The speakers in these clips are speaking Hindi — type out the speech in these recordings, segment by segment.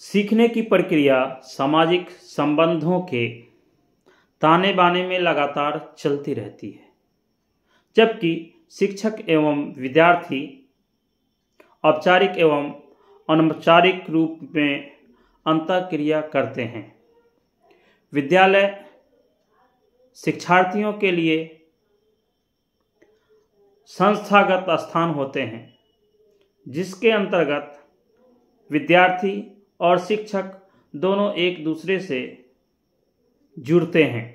सीखने की प्रक्रिया सामाजिक संबंधों के ताने बाने में लगातार चलती रहती है, जबकि शिक्षक एवं विद्यार्थी औपचारिक एवं अनौपचारिक रूप में अंतःक्रिया करते हैं। विद्यालय शिक्षार्थियों के लिए संस्थागत स्थान होते हैं, जिसके अंतर्गत विद्यार्थी और शिक्षक दोनों एक दूसरे से जुड़ते हैं।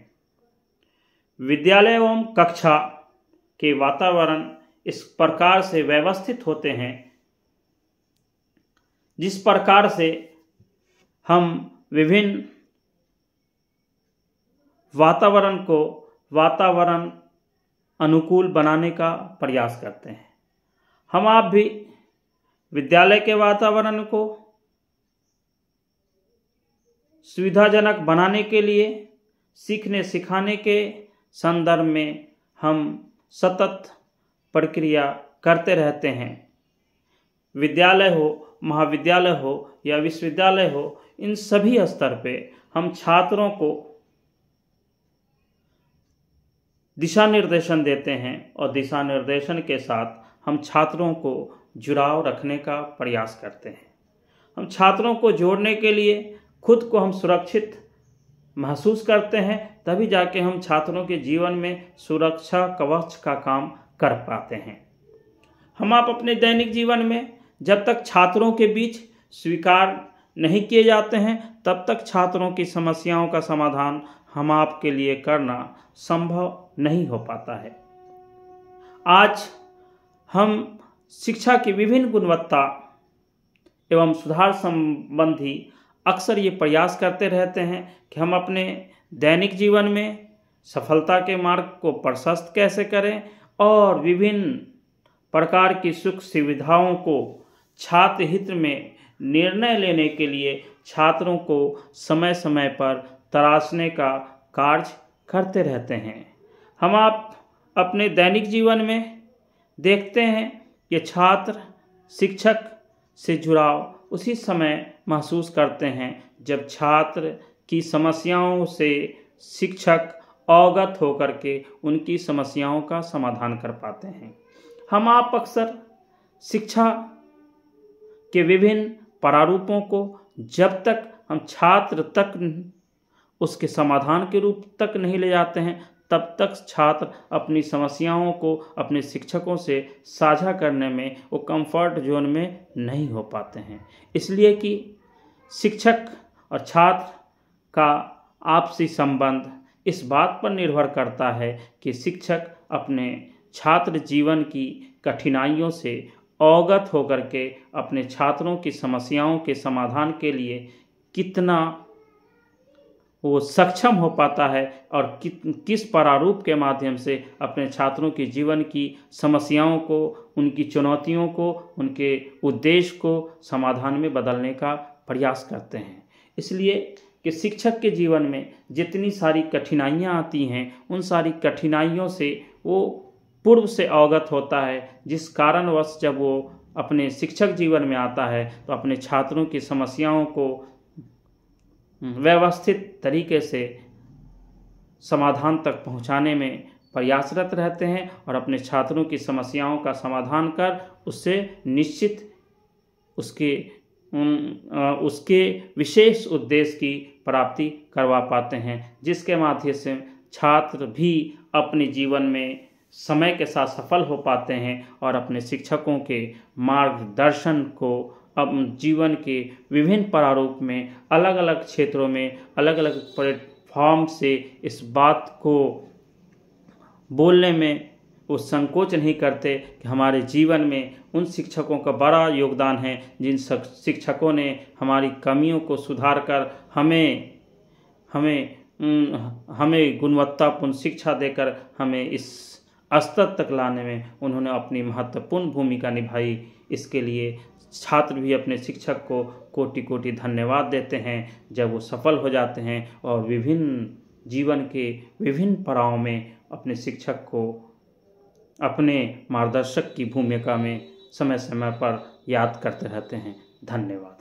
विद्यालय एवं कक्षा के वातावरण इस प्रकार से व्यवस्थित होते हैं जिस प्रकार से हम विभिन्न वातावरण अनुकूल बनाने का प्रयास करते हैं। हम आप भी विद्यालय के वातावरण को सुविधाजनक बनाने के लिए सीखने सिखाने के संदर्भ में हम सतत प्रक्रिया करते रहते हैं। विद्यालय हो, महाविद्यालय हो या विश्वविद्यालय हो, इन सभी स्तर पे हम छात्रों को दिशा निर्देशन देते हैं और दिशा निर्देशन के साथ हम छात्रों को जुड़ाव रखने का प्रयास करते हैं। हम छात्रों को जोड़ने के लिए खुद को हम सुरक्षित महसूस करते हैं, तभी जाके हम छात्रों के जीवन में सुरक्षा कवच का काम कर पाते हैं। हम आप अपने दैनिक जीवन में जब तक छात्रों के बीच स्वीकार नहीं किए जाते हैं, तब तक छात्रों की समस्याओं का समाधान हम आपके लिए करना संभव नहीं हो पाता है। आज हम शिक्षा की विभिन्न गुणवत्ता एवं सुधार संबंधी अक्सर ये प्रयास करते रहते हैं कि हम अपने दैनिक जीवन में सफलता के मार्ग को प्रशस्त कैसे करें और विभिन्न प्रकार की सुख सुविधाओं को छात्र हित में निर्णय लेने के लिए छात्रों को समय समय पर तराशने का कार्य करते रहते हैं। हम आप अपने दैनिक जीवन में देखते हैं कि छात्र शिक्षक से जुड़ाव उसी समय महसूस करते हैं जब छात्र की समस्याओं से शिक्षक अवगत होकर के उनकी समस्याओं का समाधान कर पाते हैं। हम आप अक्सर शिक्षा के विभिन्न प्रारूपों को जब तक हम छात्र तक उसके समाधान के रूप तक नहीं ले जाते हैं, तब तक छात्र अपनी समस्याओं को अपने शिक्षकों से साझा करने में वो कंफर्ट जोन में नहीं हो पाते हैं। इसलिए कि शिक्षक और छात्र का आपसी संबंध इस बात पर निर्भर करता है कि शिक्षक अपने छात्र जीवन की कठिनाइयों से अवगत होकर के अपने छात्रों की समस्याओं के समाधान के लिए कितना वो सक्षम हो पाता है और किस प्रारूप के माध्यम से अपने छात्रों के जीवन की समस्याओं को, उनकी चुनौतियों को, उनके उद्देश्य को समाधान में बदलने का प्रयास करते हैं। इसलिए कि शिक्षक के जीवन में जितनी सारी कठिनाइयाँ आती हैं, उन सारी कठिनाइयों से वो पूर्व से अवगत होता है, जिस कारणवश जब वो अपने शिक्षक जीवन में आता है तो अपने छात्रों की समस्याओं को व्यवस्थित तरीके से समाधान तक पहुंचाने में प्रयासरत रहते हैं और अपने छात्रों की समस्याओं का समाधान कर उससे निश्चित उसके विशेष उद्देश्य की प्राप्ति करवा पाते हैं, जिसके माध्यम से छात्र भी अपने जीवन में समय के साथ सफल हो पाते हैं और अपने शिक्षकों के मार्गदर्शन को अब जीवन के विभिन्न प्रारूप में अलग अलग क्षेत्रों में अलग अलग प्लेटफॉर्म से इस बात को बोलने में वो संकोच नहीं करते कि हमारे जीवन में उन शिक्षकों का बड़ा योगदान है, जिन शिक्षकों ने हमारी कमियों को सुधार कर हमें गुणवत्तापूर्ण शिक्षा देकर हमें इस स्तर तक लाने में उन्होंने अपनी महत्वपूर्ण भूमिका निभाई। इसके लिए छात्र भी अपने शिक्षक को कोटि कोटि धन्यवाद देते हैं जब वो सफल हो जाते हैं और विभिन्न जीवन के विभिन्न पड़ाव में अपने शिक्षक को अपने मार्गदर्शक की भूमिका में समय समय पर याद करते रहते हैं। धन्यवाद।